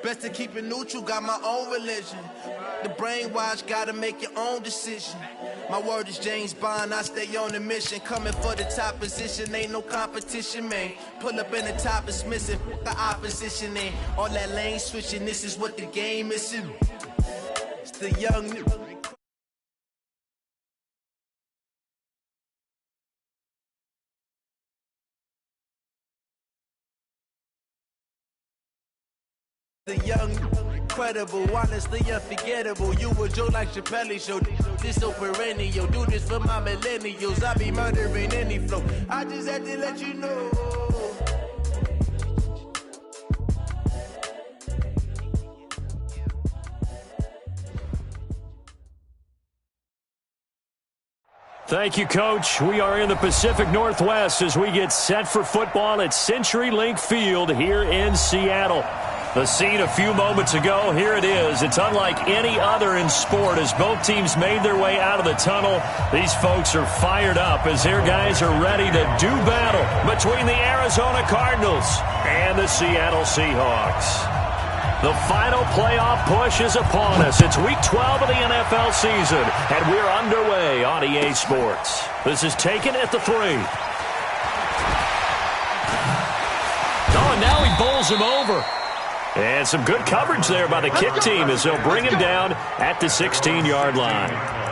Best to keep it neutral, got my own religion. The brainwash, gotta make your own decision. My word is James Bond, I stay on the mission. Coming for the top position, ain't no competition, man. Pull up in the top, it's missing, the opposition ain't. All that lane switching, this is what the game is. It's the young nigga. The young, incredible, honestly unforgettable. You a joke like Chappelle show. This so perennial. Do this for my millennials. I be murdering any flow. I just had to let you know. Thank you, Coach. We are in the Pacific Northwest as we get set for football at CenturyLink Field here in Seattle. The scene a few moments ago, here it is. It's unlike any other in sport as both teams made their way out of the tunnel. These folks are fired up as their guys are ready to do battle between the Arizona Cardinals and the Seattle Seahawks. The final playoff push is upon us. It's Week 12 of the NFL season, and we're underway on EA Sports. This is taken at the 3. Oh, and now he bowls him over. And some good coverage there by the kick team as they'll bring him down at the 16-yard line.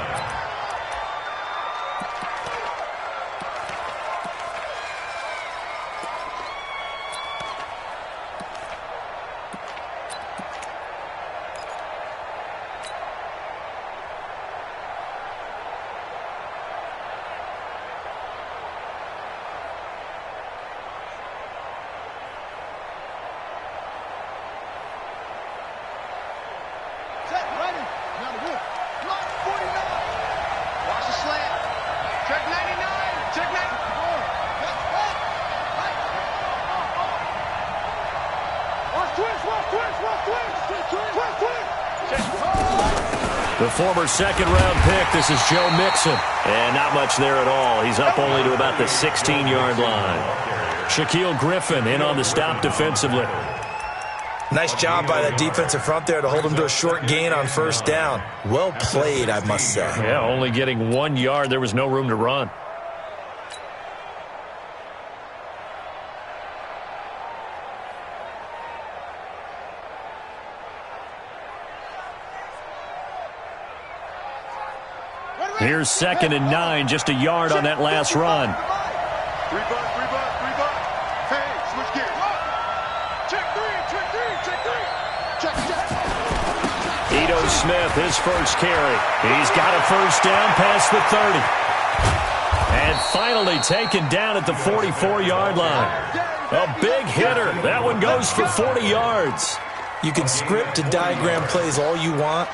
The former second-round pick, this is Joe Mixon. And not much there at all. He's up only to about the 16-yard line. Shaquille Griffin in on the stop defensively. Nice job by that defensive front there to hold him to a short gain on first down. Well played, I must say. Yeah, only getting 1 yard. There was no room to run. Here's 2nd and 9, just a yard on that last run. Rebuck. Hey, switch gears. Check three. Ito Smith, his first carry. He's got a first down past the 30. And finally taken down at the 44-yard line. A big hitter. That one goes for 40 yards. You can script and diagram plays all you want,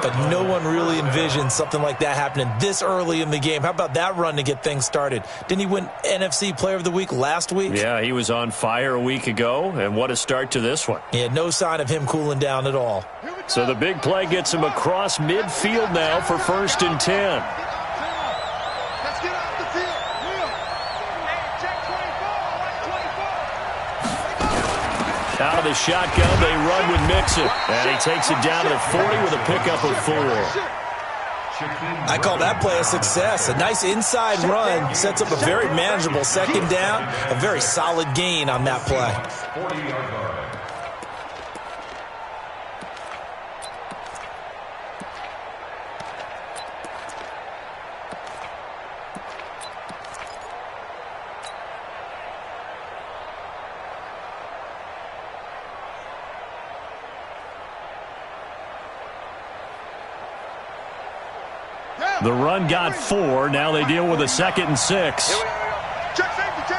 but no one really envisioned something like that happening this early in the game. How about that run to get things started? Didn't he win NFC Player of the Week last week? Yeah, he was on fire a week ago, and what a start to this one. Yeah, no sign of him cooling down at all. So the big play gets him across midfield now for 1st and 10. Let's get off the field. Check 24. Out of the shotgun, they run with Mixon. And he takes it down to the 40 with a pickup of 4. I call that play a success. A nice inside run sets up a very manageable 2nd down. A very solid gain on that play. The run got 4. Now they deal with a 2nd and 6. Check safety.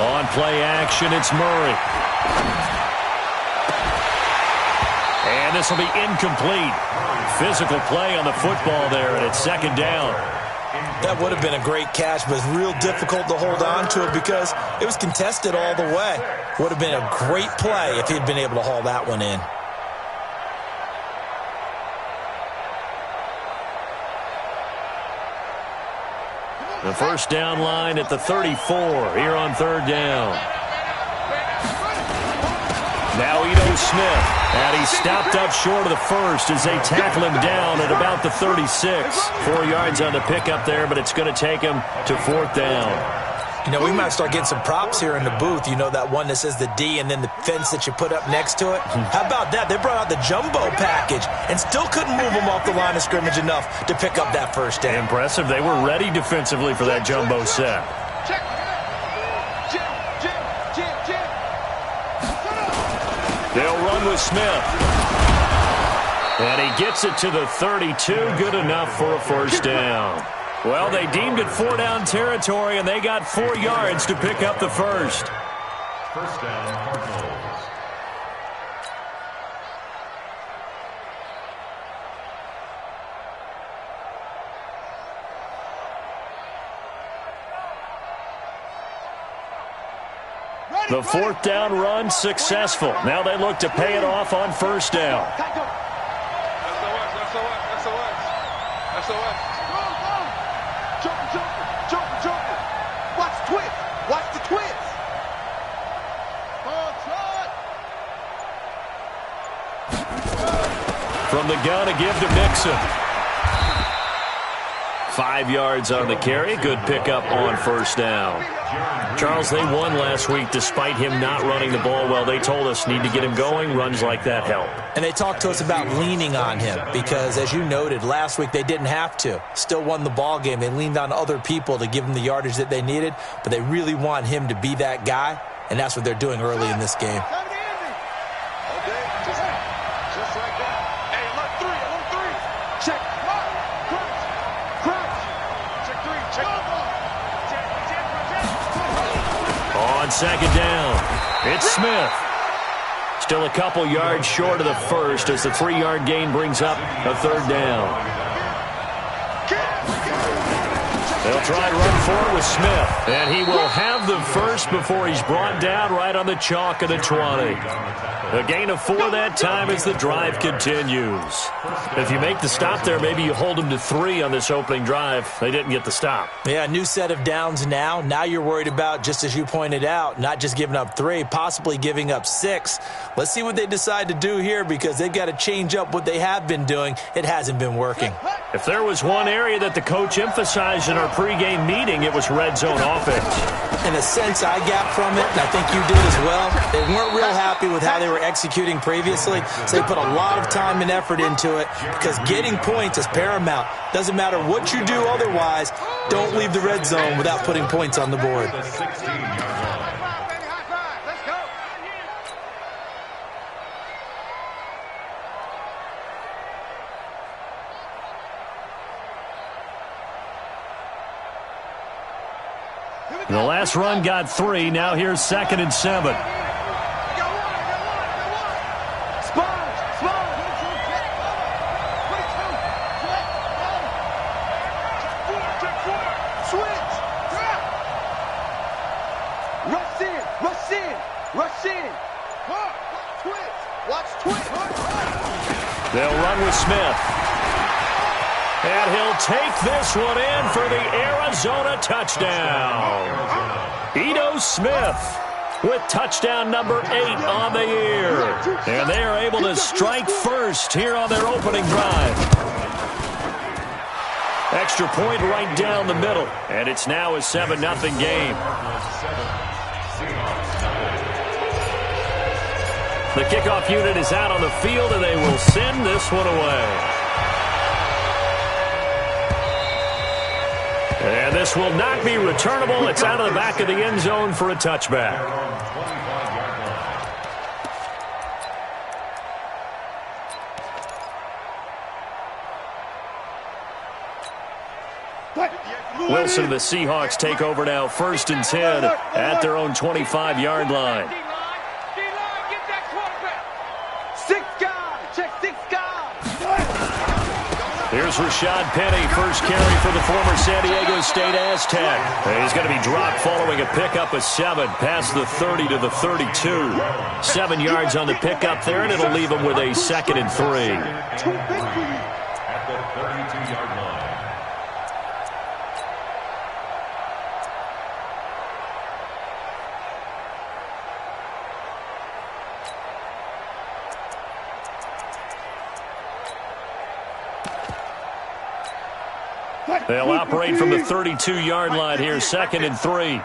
On play action, it's Murray. And this will be incomplete. Physical play on the football there, and it's 2nd down. That would have been a great catch, but it's real difficult to hold on to it because it was contested all the way. Would have been a great play if he'd been able to haul that one in. The first down line at the 34 here on third down. Now Ito Smith, and he stopped up short of the first as they tackle him down at about the 36. 4 yards on the pickup there, but it's going to take him to fourth down. You know, we might start getting some props here in the booth. You know, that one that says the D and then the fence that you put up next to it? How about that? They brought out the jumbo package and still couldn't move them off the line of scrimmage enough to pick up that first down. Impressive. They were ready defensively for that jumbo set. They'll run with Smith. And he gets it to the 32. Good enough for a first down. Well, they deemed it 4-down territory, and they got 4 yards to pick up the first. First down, Cardinals. The fourth down run successful. Now they look to pay it off on first down. Watch the twist. Watch the twist. From the gun, a give to Mixon. 5 yards on the carry. Good pickup on first down. Charles, they won last week despite him not running the ball well. They told us need to get him going. Runs like that help. And they talked to us about leaning on him because, as you noted, last week they didn't have to. Still won the ball game. They leaned on other people to give them the yardage that they needed, but they really want him to be that guy, and that's what they're doing early in this game. On second down, it's Smith. Still a couple yards short of the first as the 3-yard gain brings up a third down. They'll try to run forward with Smith, and he will have the first before he's brought down right on the chalk of the 20. A gain of 4 that time as the drive continues. If you make the stop there, maybe you hold them to 3 on this opening drive. They didn't get the stop. Yeah, new set of downs now. Now you're worried about, just as you pointed out, not just giving up 3, possibly giving up 6. Let's see what they decide to do here because they've got to change up what they have been doing. It hasn't been working. If there was one area that the coach emphasized in our pregame meeting, it was red zone offense. In a sense, I got from it, and I think you did as well. They weren't real happy with how they were executing previously, so they put a lot of time and effort into it because getting points is paramount. Doesn't matter what you do otherwise, don't leave the red zone without putting points on the board. The last run got 3. Now here's 2nd and 7. They'll run with Smith. And he'll take this one in for the Arizona touchdown. Ito Smith with touchdown number 8 on the year. And they are able to strike first here on their opening drive. Extra point right down the middle. And it's now a 7-0 game. The kickoff unit is out on the field, and they will send this one away. And this will not be returnable. It's out of the back of the end zone for a touchback. Wilson and the Seahawks take over now, 1st and 10 at their own 25-yard line. Here's Rashad Penny, first carry for the former San Diego State Aztec. He's going to be dropped following a pickup of 7 past the 30 to the 32. 7 yards on the pickup there, and it'll leave him with a 2nd and 3. At the 32-yard line. They'll operate from the 32-yard line here, 2nd and 3.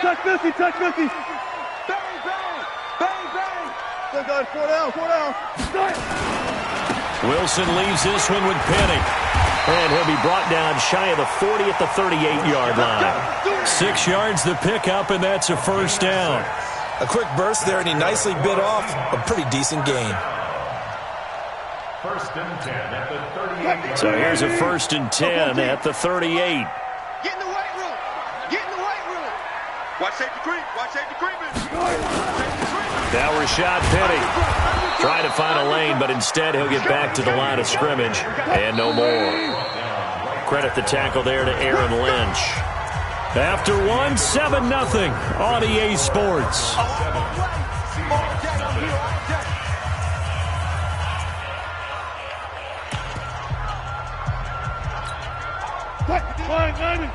Touch 50, touch 50. Bang, bang, bang, bang. Good, guys, 4 down, 4 down. Wilson leaves this one with Penny. And he'll be brought down shy of the 40 at the 38-yard line. 6 yards the pickup, and that's a first down. A quick burst there, and he nicely bit off a pretty decent gain. 1st and 10 at the 38. So here's a 1st and 10 at the 38. Get in the weight room. Get in the weight room. Watch safety creep. Watch safety creeping. Now Rashad Penny trying to find a lane, but instead he'll get back to the line of scrimmage and no more. Credit the tackle there to Aaron Lynch. After 1, 7-0 on EA Sports. Fine, 90.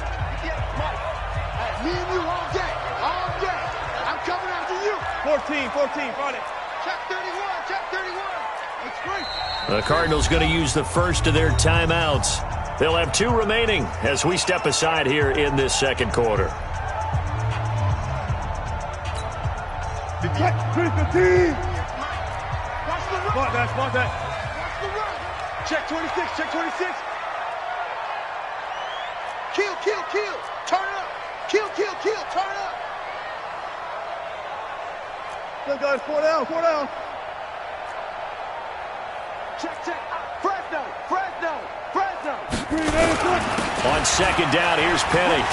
Me and you all day. All day. I'm coming after you. 14, fight it. Check 31, check 31. It's free. The Cardinals going to use the first of their timeouts. They'll have 2 remaining as we step aside here in this second quarter. 15. Watch the run. Watch the run. Check 26, check 26. Kill. Turn up. Kill. Turn up. Good, guys. 4 down. Check. Fresno. On 2nd down, here's Penny.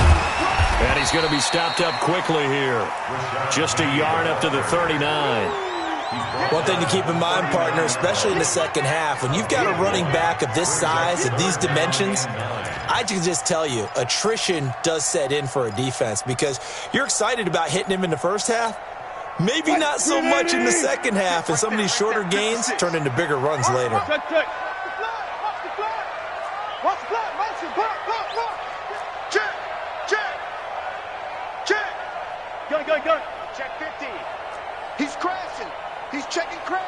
And he's going to be stopped up quickly here. Just a yard up to the 39. One thing to keep in mind, partner, especially in the second half, when you've got a running back of this size, of these dimensions, I can just tell you, attrition does set in for a defense because you're excited about hitting him in the first half. Maybe not so much in the second half, and some of these shorter gains turn into bigger runs later. Check. Watch the flat. Motion. Block. Check. Gun. Check 50. He's crashing. He's checking crash.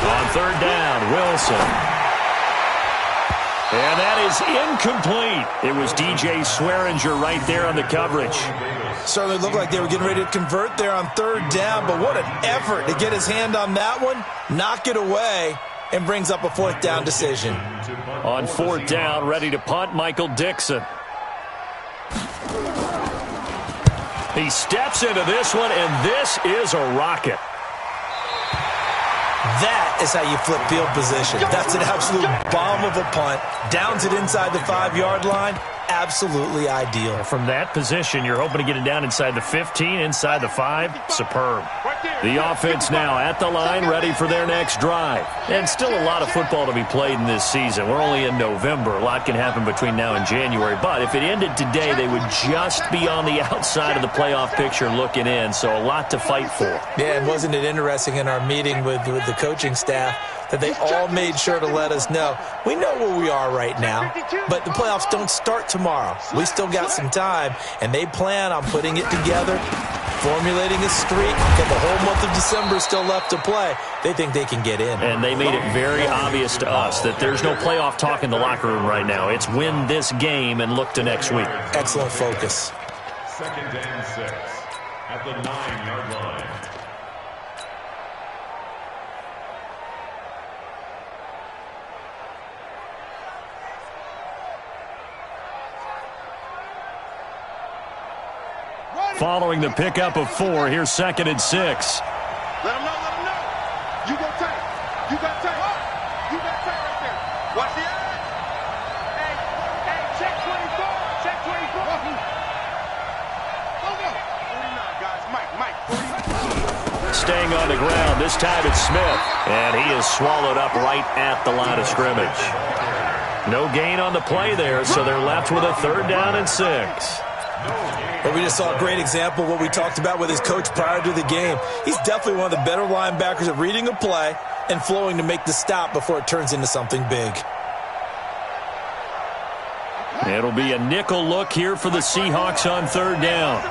On 3rd down, Wilson. And that is incomplete. It was DJ Swearinger right there on the coverage. Certainly looked like they were getting ready to convert there on 3rd down, but what an effort to get his hand on that one, knock it away, and brings up a 4th down decision. On 4th down, ready to punt, Michael Dixon. He steps into this one, and this is a rocket. That is how you flip field position. That's an absolute bomb of a punt. Downs it inside the 5-yard line. Absolutely ideal. From that position, you're hoping to get it down inside the 15, inside the 5. Superb. The offense now at the line, ready for their next drive. And still a lot of football to be played in this season. We're only in November. A lot can happen between now and January. But if it ended today, they would just be on the outside of the playoff picture looking in. So a lot to fight for. Yeah, and wasn't it interesting in our meeting with the coaching staff that they all made sure to let us know, we know where we are right now, but the playoffs don't start tomorrow. We still got some time, and they plan on putting it together, formulating a streak, got the whole month of December still left to play. They think they can get in. And they made it very obvious to us that there's no playoff talk in the locker room right now. It's win this game and look to next week. Excellent focus. 2nd and 6 at the 9-yard line. Following the pickup of 4, here's 2nd and 6. Let him know. You go tight. You got tight right there. Watch the eye. Hey, check 24. Check 24. Go. 49, guys. Mike. 49. Staying on the ground, this time it's Smith. And he is swallowed up right at the line of scrimmage. No gain on the play there, so they're left with a 3rd down and 6. But we just saw a great example of what we talked about with his coach prior to the game. He's definitely one of the better linebackers at reading a play and flowing to make the stop before it turns into something big. It'll be a nickel look here for the Seahawks on 3rd down.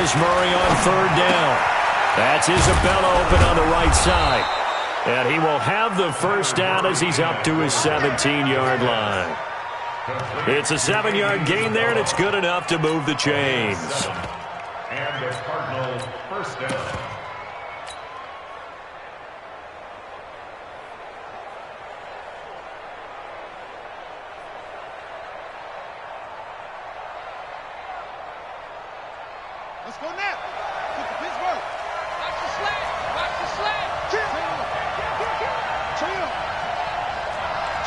is Murray on third down. That's Isabella open on the right side. And he will have the first down as he's up to his 17-yard line. It's a 7-yard gain there, and it's good enough to move the chains. And the Cardinals first down. Let's go now. Look at Pittsburgh. Watch the slant. Watch the slant. Chill. Chill.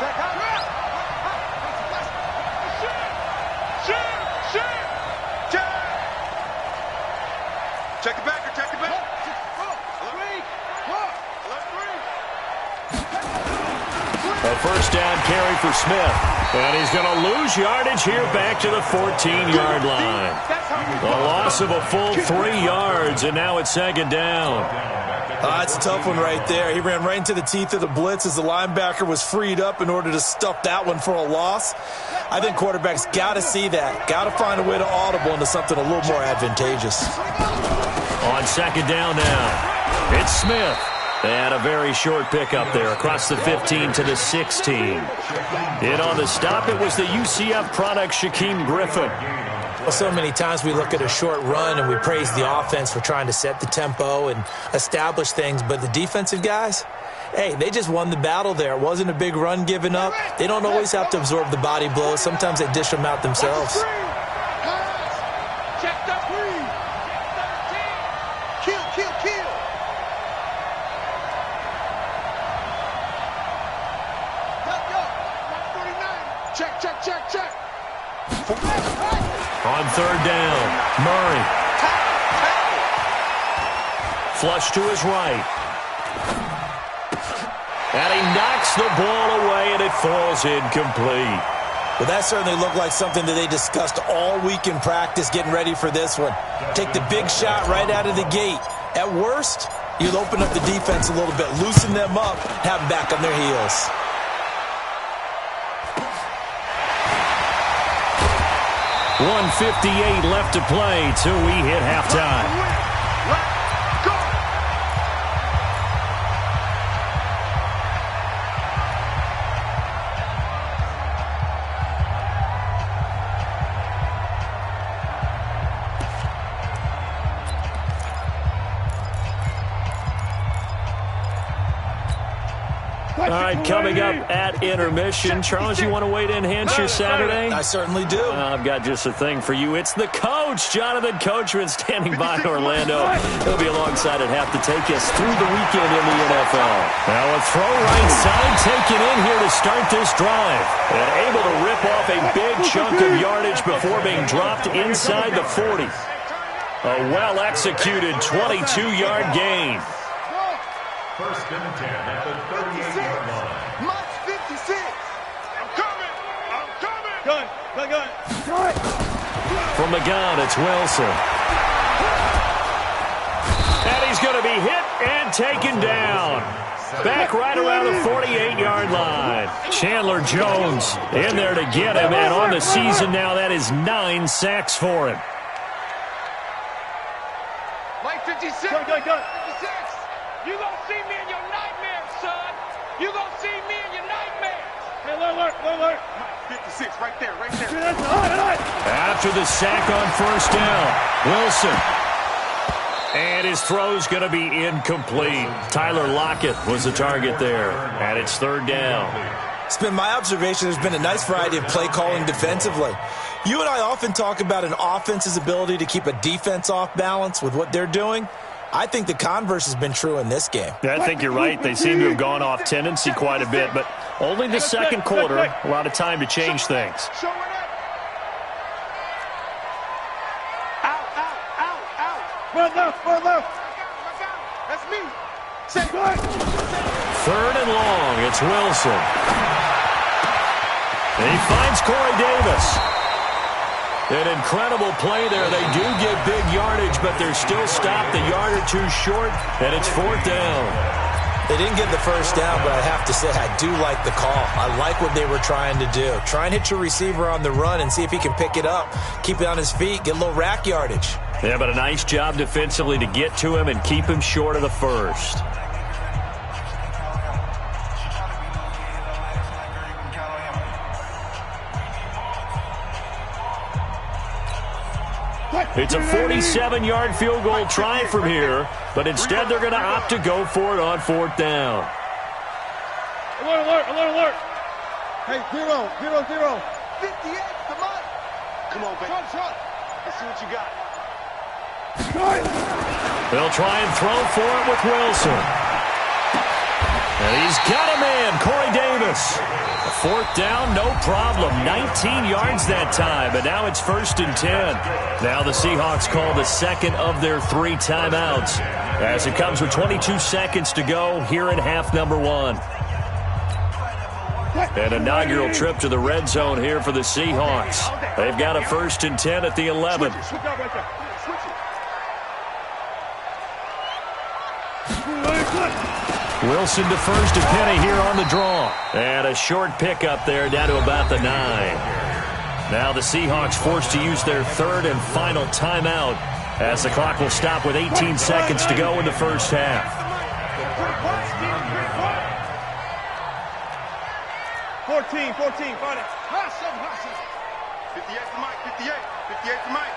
Check out. Check it back. Check it back. A first down carry for Smith. And he's going to lose yardage here back to the 14-yard line. A loss of a full 3 yards, and now it's second down. That's a tough one right there. He ran right into the teeth of the blitz as the linebacker was freed up in order to stuff that one for a loss. I think quarterbacks got to see that. Got to find a way to audible into something a little more advantageous. On second down now, it's Smith. And a very short pickup there across the 15 to the 16. In on the stop, it was the UCF product, Shaquem Griffin. Well, so many times we look at a short run and we praise the offense for trying to set the tempo and establish things. But the defensive guys, hey, they just won the battle there. It wasn't a big run given up. They don't always have to absorb the body blows. Sometimes they dish them out themselves. Check the three. Kill. Check. On third down, Murray. Flush to his right. And he knocks the ball away, and it falls incomplete. Well, that certainly looked like something that they discussed all week in practice getting ready for this one. Take the big shot right out of the gate. At worst, you'll open up the defense a little bit, loosen them up, have them back on their heels. 1:58 left to play till we hit halftime. All right, coming up at intermission. Charles, you want to wait and enhance your Saturday? I certainly do. I've got just a thing for you. It's the coach, Jonathan Coachman, standing by in Orlando. He'll be alongside at half to take us through the weekend in the NFL. Now a throw right side taken in here to start this drive. And able to rip off a big chunk of yardage before being dropped inside the 40. A well-executed 22-yard gain. First and 10 at the 38-yard line. Mike 56. I'm coming. Gun. From the gun, it's Wilson. And he's going to be hit and taken down. Back right around the 48-yard line. Chandler Jones in there to get him. And on the season now, that is 9 sacks for him. Mike 56. Gun. 56. You gonna see me in your nightmares, son. You gonna see me in your nightmares. Hey, alert. 56, right there. After the sack on first down, Wilson. And his throw's going to be incomplete. Tyler Lockett was the target there. And it's third down. It's been my observation there's been a nice variety of play calling defensively. You and I often talk about an offense's ability to keep a defense off balance with what they're doing. I think the converse has been true in this game. Yeah, I think you're right. They seem to have gone off tendency quite a bit, but only the second quarter, a lot of time to change things. Run left. That's me. Say good. Third and long, it's Wilson. And he finds Corey Davis. An incredible play there. They do get big yardage, but they're still stopped a yard or two short, and it's fourth down. They didn't get the first down, but I have to say I do like the call. I like what they were trying to do. Try and hit your receiver on the run and see if he can pick it up. Keep it on his feet, get a little rack yardage. Yeah, but a nice job defensively to get to him and keep him short of the first. It's a 47-yard field goal try from here, but instead they're going to opt to go for it on 4th down. Alert, alert, alert, alert. Hey, 0, 0, 0. 58, come on. Come on, baby. Shot. Let's see what you got. They'll try and throw for it with Wilson. And he's got a man, Corey Davis. A 4th down, no problem. 19 yards that time, but now it's 1st and 10. Now the Seahawks call the second of their 3 timeouts as it comes with 22 seconds to go here in half number 1. An inaugural trip to the red zone here for the Seahawks. They've got a 1st and 10 at the 11. Wilson to first to Penny here on the draw. And a short pickup there down to about the 9. Now the Seahawks forced to use their 3rd and final timeout as the clock will stop with 18 seconds to go in the first half. 14, 14, find it. 58 to Mike, 58. 58 to Mike.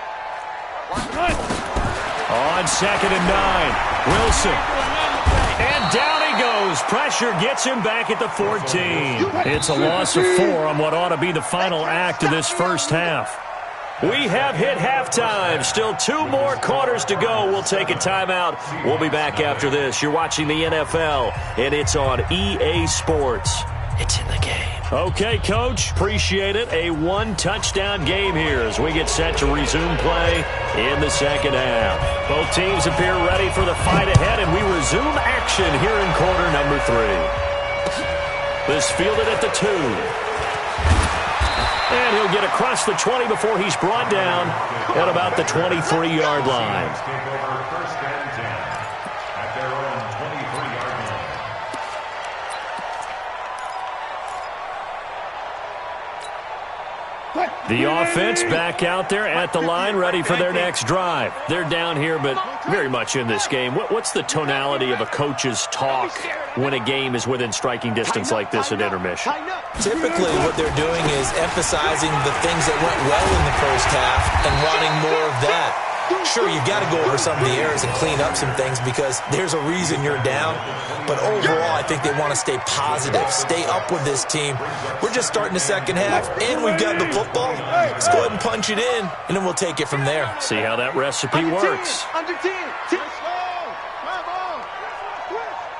On 2nd and 9, Wilson. And down he goes. Pressure gets him back at the 14. It's a loss of 4 on what ought to be the final act of this first half. We have hit halftime. Still 2 more quarters to go. We'll take a timeout. We'll be back after this. You're watching the NFL, and it's on EA Sports. It's in the game. Okay, Coach. Appreciate it. A 1-touchdown game here as we get set to resume play in the second half. Both teams appear ready for the fight ahead, and we resume action here in quarter number 3. This fielded at the 2. And he'll get across the 20 before he's brought down at about the 23-yard line. The offense back out there at the line, ready for their next drive. They're down here, but very much in this game. What's the tonality of a coach's talk when a game is within striking distance like this at intermission? Typically, what they're doing is emphasizing the things that went well in the first half and wanting more of that. Sure, you've got to go over some of the errors and clean up some things because there's a reason you're down. But overall, I think they want to stay positive, stay up with this team. We're just starting the second half, and we've got the football. Let's go ahead and punch it in, and then we'll take it from there. See how that recipe works. Under 10.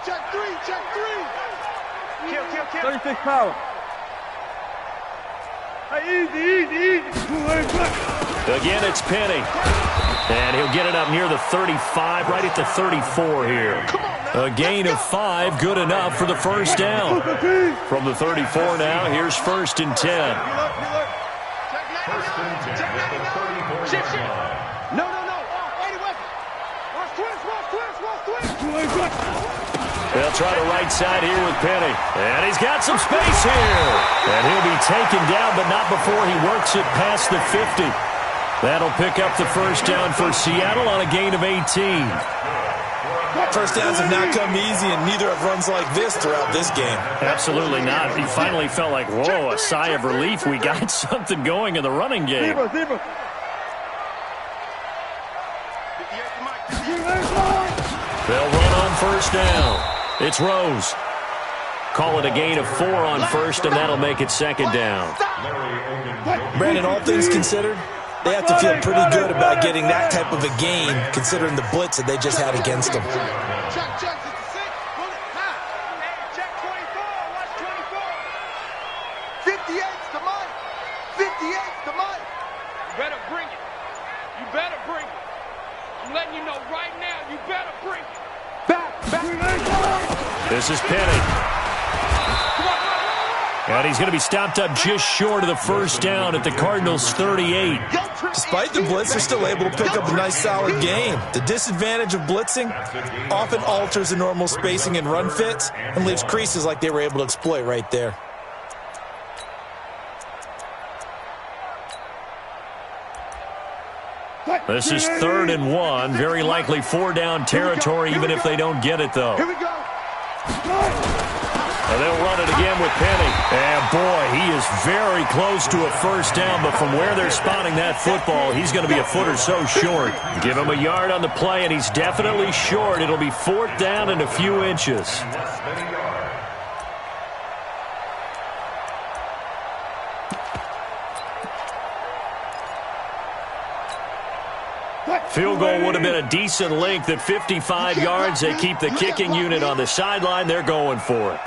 Check 3, check 3. Kill. 36 power. Hey, easy. Again, it's Penny. And he'll get it up near the 35, right at the 34 here. A gain of 5, good enough for the first down. From the 34 now, here's 1st and 10. First and 10 at the 34-yard line. No. Watch twist. They'll try the right side here with Penny. And he's got some space here. And he'll be taken down, but not before he works it past the 50. That'll pick up the first down for Seattle on a gain of 18. First downs have not come easy, and neither have runs like this throughout this game. Absolutely not. He finally felt like, whoa, a sigh of relief. We got something going in the running game. Zebra. They'll run on first down. It's Rose. Call it a gain of 4 on first, and that'll make it second down. Brandon, all things considered, they have to feel pretty good about getting that type of a gain, considering the blitz that they just had against them. Check. It's a 6. Check 24. Watch 24. 58's to Mike. 58's to Mike. You better bring it. I'm letting you know right now, you better bring it. Back. This is Penny. And he's going to be stopped up just short of the first down at the Cardinals' 38. Despite the blitz, they're still able to pick up a nice, solid gain. The disadvantage of blitzing often alters the normal spacing and run fits and leaves creases like they were able to exploit right there. This is 3rd and 1. Very likely 4-down territory, even if they don't get it, though. Here we go. And they'll run it again with Penny. And, boy, he is very close to a first down, but from where they're spotting that football, he's going to be a foot or so short. Give him a yard on the play, and he's definitely short. It'll be 4th down and a few inches. Field goal would have been a decent length at 55 yards. They keep the kicking unit on the sideline. They're going for it.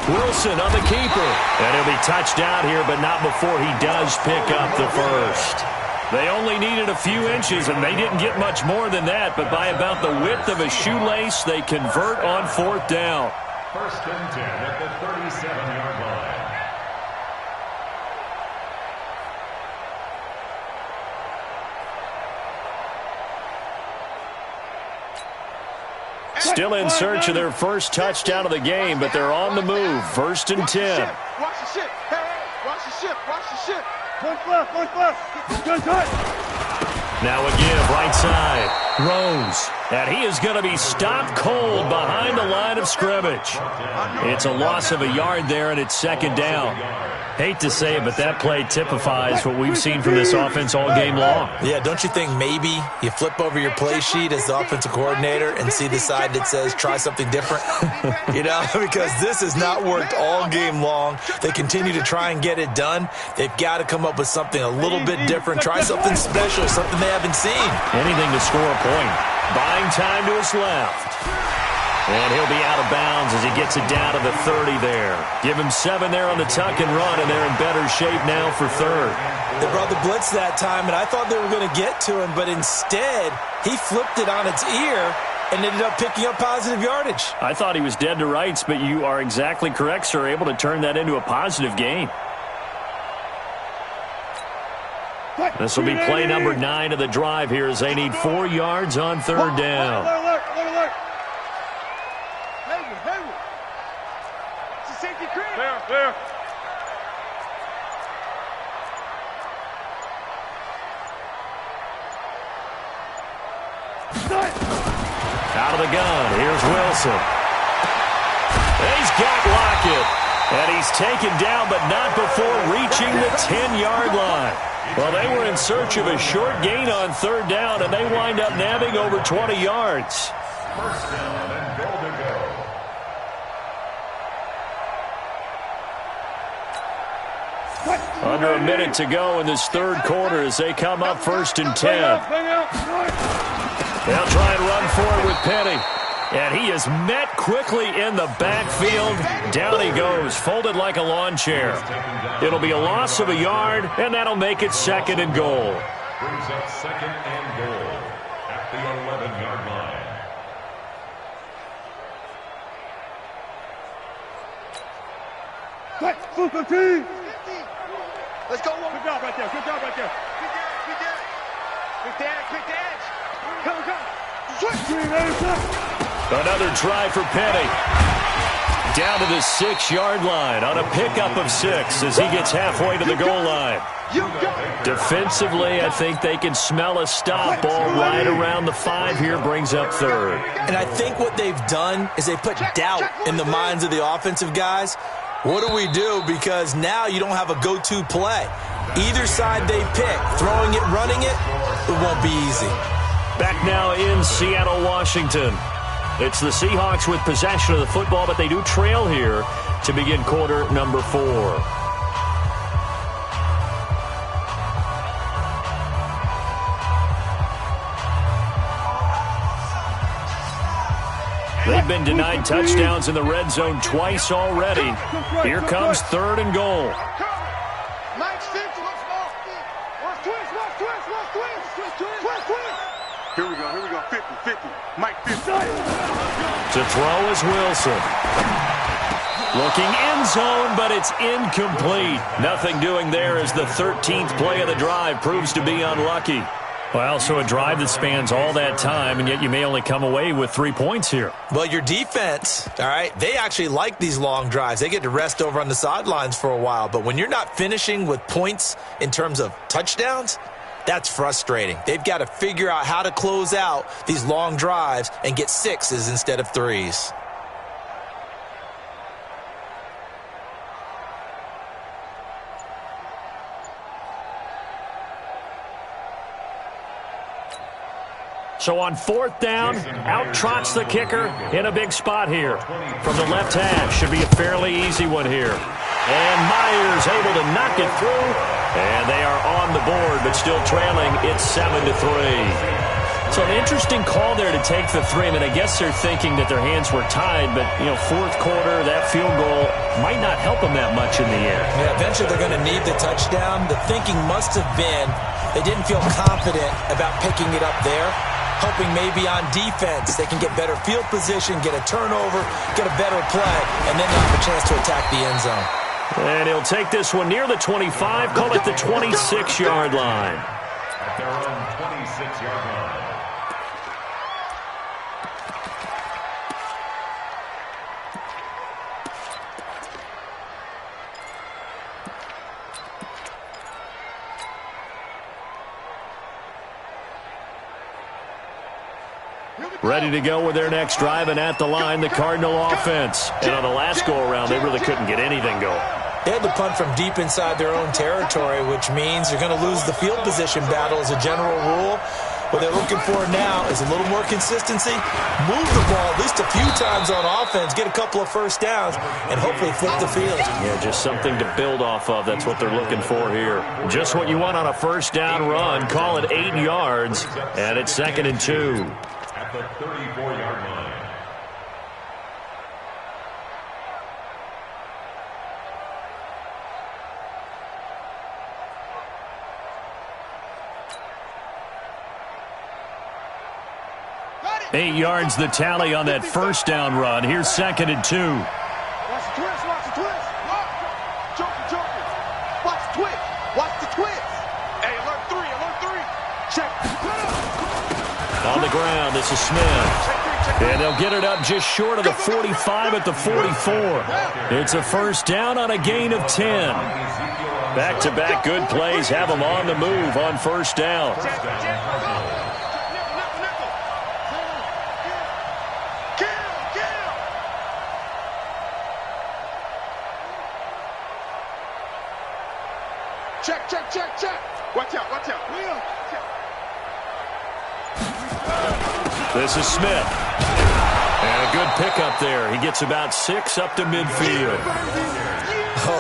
Wilson on the keeper. And he'll be touched out here, but not before he does pick up the first. They only needed a few inches, and they didn't get much more than that. But by about the width of a shoelace, they convert on 4th down. 1st and 10 at the 37-yard line. Still in search of their first touchdown of the game, but they're on the move. 1st and 10. Watch the ship. Hey, watch the ship. Watch the ship. Push left. Good. Now a give, right side. Rose. And he is going to be stopped cold behind the line of scrimmage. It's a loss of a yard there, and it's 2nd down. Hate to say it, but that play typifies what we've seen from this offense all game long. Yeah, don't you think maybe you flip over your play sheet as the offensive coordinator and see the side that says try something different? Because this has not worked all game long. They continue to try and get it done. They've got to come up with something a little bit different. Try something special, something they haven't seen. Anything to score a point. Buying time to his left. And he'll be out of bounds as he gets it down to the 30 there. Give him 7 there on the tuck and run, and they're in better shape now for 3rd. They brought the blitz that time, and I thought they were going to get to him, but instead he flipped it on its ear and ended up picking up positive yardage. I thought he was dead to rights, but you are exactly correct, sir, able to turn that into a positive gain. This will be play number 9 of the drive here as they need 4 yards on 3rd down. Clear. Out of the gun, here's Wilson. He's got Lockett. And he's taken down, but not before reaching the 10-yard line. Well, they were in search of a short gain on 3rd down, and they wind up nabbing over 20 yards. 1st down and goal to go. Under a minute to go in this 3rd quarter as they come up 1st and 10. They'll try and run forward with Penny. And he is met quickly in the backfield. Down he goes, folded like a lawn chair. It'll be a loss of a yard, and that'll make it 2nd and goal. Brings up 2nd and goal at the 11-yard line. Let's go. Good job right there. Quick dash. Come. Another try for Penny. Down to the 6-yard line on a pickup of 6 as he gets halfway to the goal line. Defensively, I think they can smell a stop ball right around the 5 here, brings up 3rd. And I think what they've done is they put doubt in the minds of the offensive guys. What do we do? Because now you don't have a go-to play. Either side they pick, throwing it, running it, it won't be easy. Back now in Seattle, Washington. It's the Seahawks with possession of the football, but they do trail here to begin quarter number 4. They've been denied touchdowns in the red zone twice already. Here comes 3rd and goal. Here we go. 50. Mike 50. To throw is Wilson. Looking end zone, but it's incomplete. Nothing doing there as the 13th play of the drive proves to be unlucky. Well, so a drive that spans all that time, and yet you may only come away with 3 points here. Well, your defense, all right, they actually like these long drives. They get to rest over on the sidelines for a while. But when you're not finishing with points in terms of touchdowns, That's frustrating. They've got to figure out how to close out these long drives and get 6s instead of 3s. So on 4th down, out trots the kicker in a big spot here. From the left hash, should be a fairly easy one here. And Myers able to knock it through. And they are on the board, but still trailing. It's 7-3. So an interesting call there to take the 3. I mean, I guess they're thinking that their hands were tied, but, you know, 4th quarter, that field goal might not help them that much in the end. Yeah, eventually they're going to need the touchdown. The thinking must have been they didn't feel confident about picking it up there. Hoping maybe on defense they can get better field position, get a turnover, get a better play, and then have a chance to attack the end zone. And he'll take this one near the 25, call it the 26-yard line. At their own 26-yard line. Ready to go with their next drive, and at the line, the Cardinal offense. And on the last go-around, they really couldn't get anything going. They had to punt from deep inside their own territory, which means you're going to lose the field position battle as a general rule. What they're looking for now is a little more consistency, move the ball at least a few times on offense, get a couple of first downs, and hopefully flip the field. Yeah, just something to build off of. That's what they're looking for here. Just what you want on a first down run. Call it 8 yards, and it's 2nd and 2. At the 34-yard line. Eight yards the tally on that first down run. Here's 2nd and 2. Watch the twist, watch the twist. Joker. Watch the twist, watch the twist. Hey, alert 3. Check. On the ground, this is Smith. And they'll get it up just short of the 45 at the 44. It's a first down on a gain of 10. Back-to-back good plays have them on the move on first down. Check. Watch out. This is Smith. And a good pickup there. He gets about 6 up to midfield.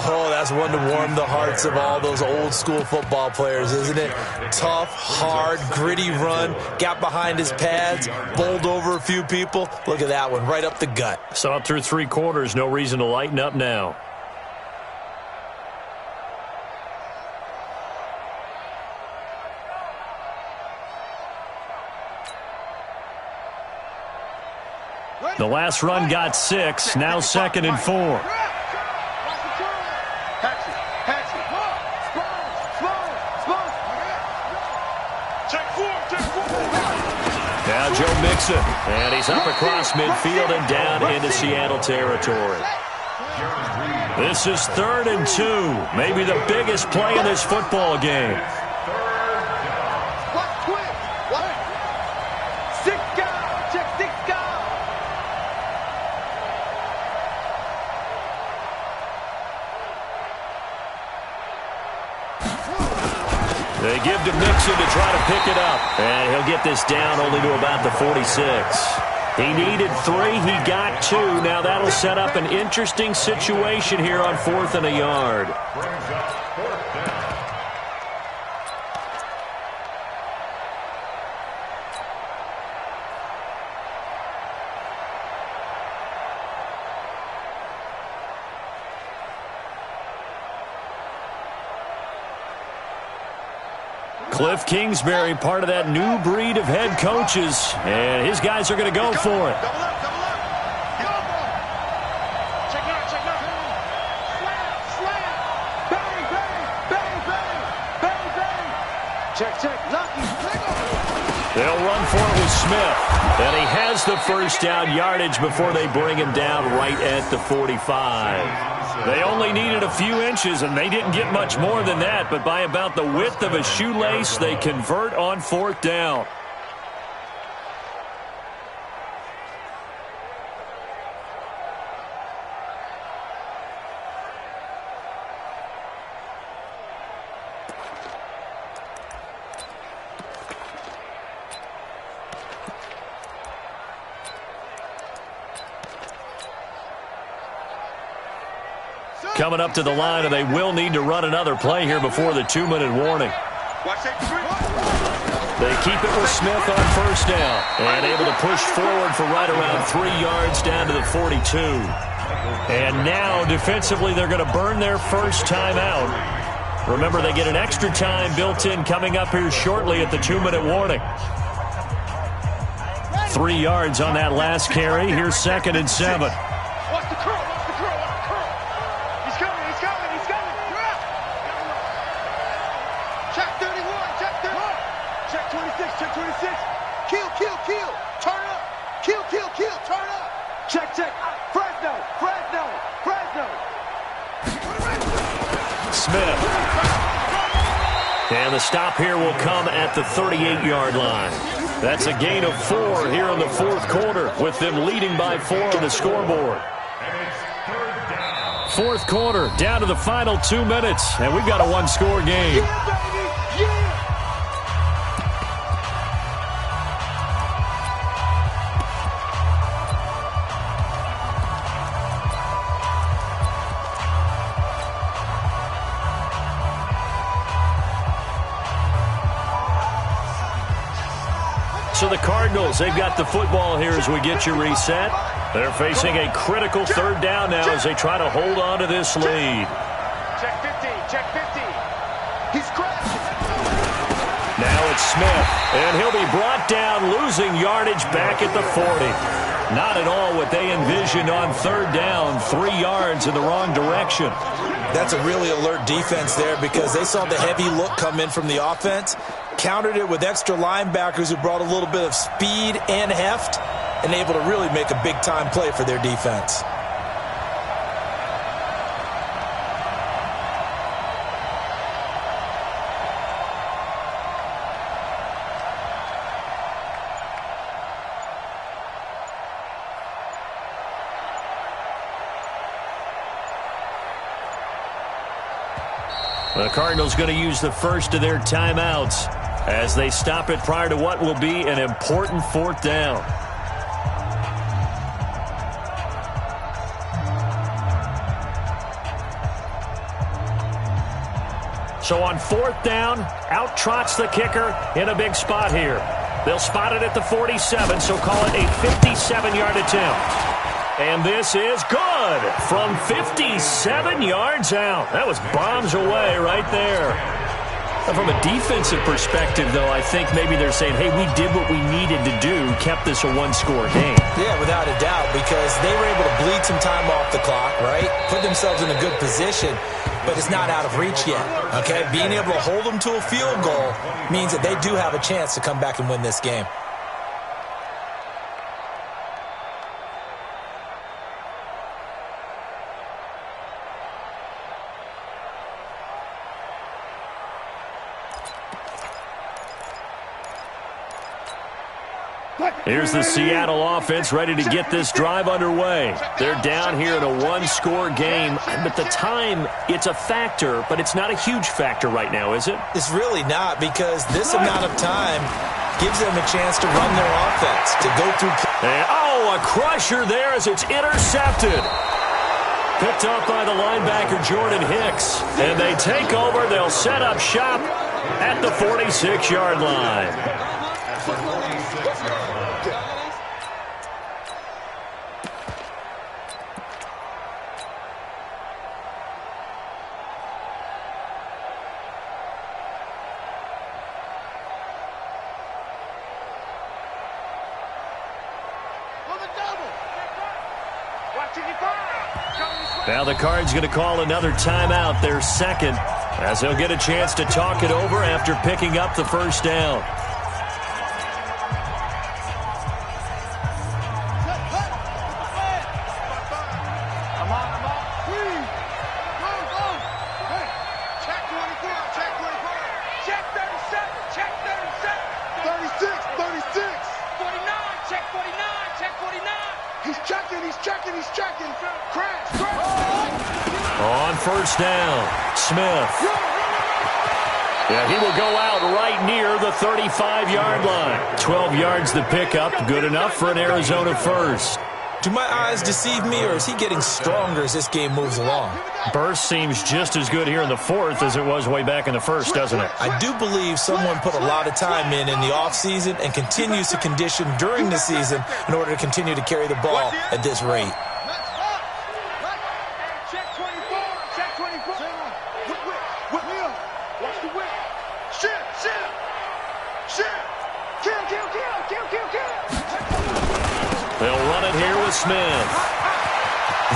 Oh, that's one to warm the hearts of all those old school football players, isn't it? Tough, hard, gritty run. Got behind his pads, bowled over a few people. Look at that one, right up the gut. So up through 3 quarters, no reason to lighten up now. The last run got 6, now 2nd and 4. Now Joe Mixon, and he's up across midfield and down into Seattle territory. This is 3rd and 2, maybe the biggest play in this football game. They give to Mixon to try to pick it up. And he'll get this down only to about the 46. He needed 3. He got 2. Now that'll set up an interesting situation here on 4th and a yard. Brings up 4th down. Cliff Kingsbury, part of that new breed of head coaches, and his guys are going to go for it. Double up. Check out. Slam. Bang. Check. Lucky. They'll run for it with Smith, and he has the first down yardage before they bring him down right at the 45. They only needed a few inches, and they didn't get much more than that, but by about the width of a shoelace, they convert on 4th down. Coming up to the line, and they will need to run another play here before the 2-minute warning. They keep it with Smith on 1st down and able to push forward for right around 3 yards down to the 42. And now defensively they're going to burn their first timeout. Remember, they get an extra time built in coming up here shortly at the 2-minute warning. 3 yards on that last carry. Here's 2nd and 7. Smith. And the stop here will come at the 38-yard line. That's a gain of 4 here in the 4th quarter, with them leading by 4 on the scoreboard. 4th quarter, down to the final 2 minutes, and we've got a 1-score game. So the Cardinals, they've got the football here as we get you reset. They're facing a critical 3rd down now as they try to hold on to this lead. Check 50, check 50. He's crashing. Now it's Smith, and he'll be brought down, losing yardage back at the 40. Not at all what they envisioned on 3rd down, 3 yards in the wrong direction. That's a really alert defense there because they saw the heavy look come in from the offense, countered it with extra linebackers who brought a little bit of speed and heft, and able to really make a big-time play for their defense. The Cardinals going to use the first of their timeouts as they stop it prior to what will be an important 4th down. So on 4th down, out trots the kicker in a big spot here. They'll spot it at the 47, so call it a 57-yard attempt. And this is good from 57 yards out. That was bombs away right there. From a defensive perspective, though, I think maybe they're saying, hey, we did what we needed to do, kept this a 1-score game. Yeah, without a doubt, because they were able to bleed some time off the clock, right? Put themselves in a good position, but it's not out of reach yet, okay? Being able to hold them to a field goal means that they do have a chance to come back and win this game. Here's the Seattle offense ready to get this drive underway. They're down here in a 1-score game, but the time, it's a factor, but it's not a huge factor right now, is it? It's really not, because this amount of time gives them a chance to run their offense, to go through. And, a crusher there as it's intercepted. Picked up by the linebacker, Jordan Hicks. And they take over. They'll set up shop at the 46-yard line. Now the Cards going to call another timeout, their 2nd, as they'll get a chance to talk it over after picking up the 1st down. He's checking. Crash. On first down, Smith. Yeah, he will go out right near the 35-yard line. 12 yards the pickup, good enough for an Arizona first. Do my eyes deceive me, or is he getting stronger as this game moves along? Burst seems just as good here in the fourth as it was way back in the first, doesn't it? I do believe someone put a lot of time in the offseason and continues to condition during the season in order to continue to carry the ball at this rate. Check 24. Watch the whip. Shift. Kill. They'll run it here with Smith.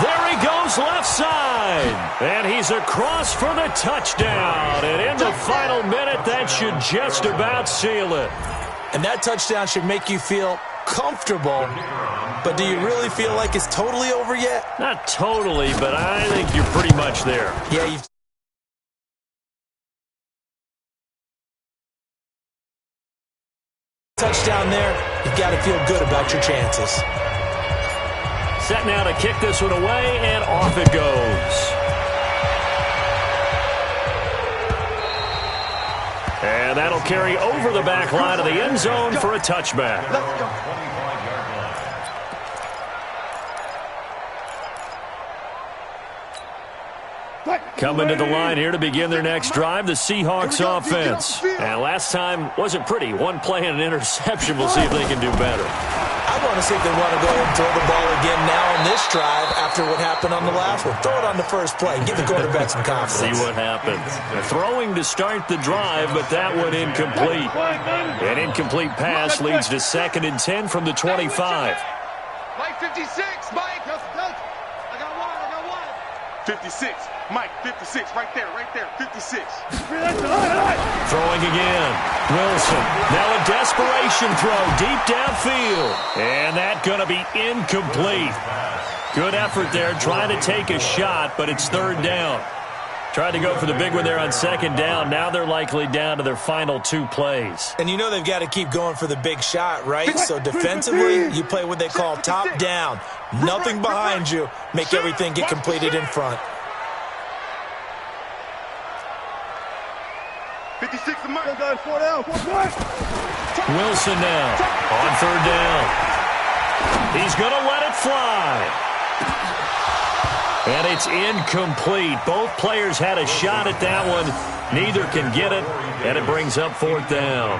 There he goes left side. And he's across for the touchdown. And in the final minute, that should just about seal it. And that touchdown should make you feel comfortable. But do you really feel like it's totally over yet? Not totally, but I think you're pretty much there. Yeah, you've touchdown there, you've got to feel good about your chances. Set now to kick this one away, and off it goes. And that'll carry over the back line of the end zone for a touchback. Coming to the line here to begin their next drive, the Seahawks offense. And last time wasn't pretty. One play and an interception. We'll see if they can do better. I want to see if they want to go ahead and throw the ball again now on this drive after what happened on the last one. Throw it on the first play. Give the quarterback some confidence. See what happens. Throwing to start the drive, but that one incomplete. An incomplete pass leads to 2nd and 10 from the 25. Mike 56, Mike. I got one. 56. Mike, 56, right there, 56. Throwing again. Wilson. Now a desperation throw deep downfield. And that's going to be incomplete. Good effort there trying to take a shot, but it's 3rd down. Tried to go for the big one there on 2nd down. Now they're likely down to their final 2 plays. And you know they've got to keep going for the big shot, right? So defensively, you play what they call top down. Nothing behind you. Make everything get completed in front. 56 to Mike. 4 down. Wilson now on 3rd down. He's going to let it fly. And it's incomplete. Both players had a shot at that one. Neither can get it, and it brings up 4th down.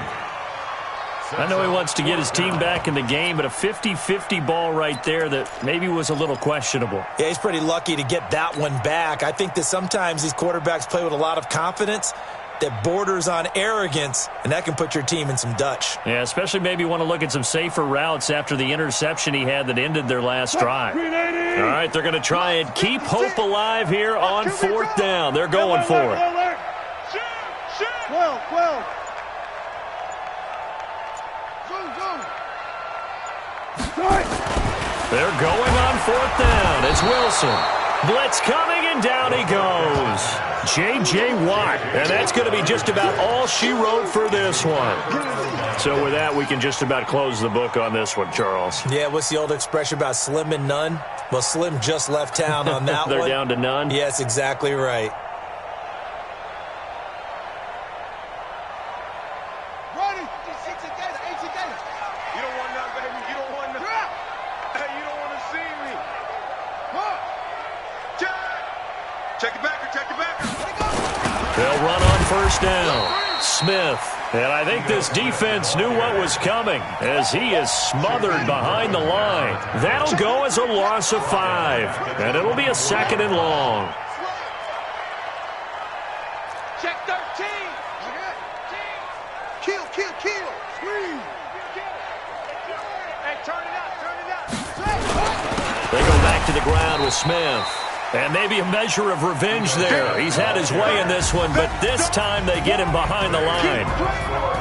I know he wants to get his team back in the game, but a 50-50 ball right there that maybe was a little questionable. Yeah, he's pretty lucky to get that one back. I think that sometimes these quarterbacks play with a lot of confidence that borders on arrogance, and that can put your team in some Dutch. Yeah, especially maybe want to look at some safer routes after the interception he had that ended their last drive. All right, they're going to try and keep hope alive here on 4th down. They're going for it. 12. They're going on 4th down. It's Wilson. Blitz coming, and down he goes. J.J. Watt. And that's going to be just about all she wrote for this one. So with that, we can just about close the book on this one, Charles. Yeah, what's the old expression about slim and none? Well, Slim just left town on that They're one. They're down to none? Yes, exactly right. You don't want none, baby. You don't want none. Hey, you don't want to see me. Check it back. They'll run on 1st down. Smith. And I think this defense knew what was coming as he is smothered behind the line. That'll go as a loss of 5. And it'll be a 2nd and long. Check 13. Kill. Squeeze. Hey, turn it out. They go back to the ground with Smith. And maybe a measure of revenge there. He's had his way in this one, but this time they get him behind the line.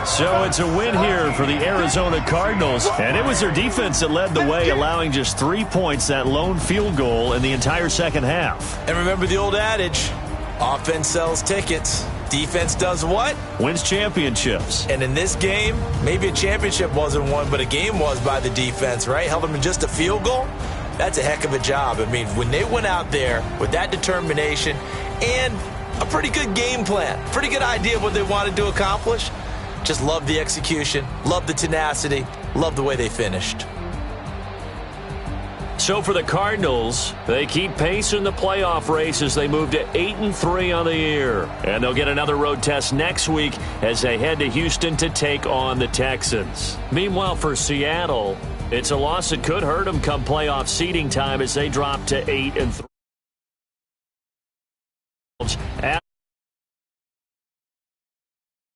So it's a win here for the Arizona Cardinals. And it was their defense that led the way, allowing just 3 points, that lone field goal in the entire second half. And remember the old adage, offense sells tickets. Defense does what? Wins championships. And in this game, maybe a championship wasn't won, but a game was by the defense, right? Held them in just a field goal. that's a heck of a job. I mean, when they went out there with that determination and a pretty good game plan, pretty good idea of what they wanted to accomplish, just love the execution, love the tenacity, love the way they finished. So for the Cardinals, they keep pace in the playoff race as they move to 8-3 on the year. And they'll get another road test next week as they head to Houston to take on the Texans. Meanwhile, for Seattle, it's a loss that could hurt them come playoff seeding time as they drop to 8-3.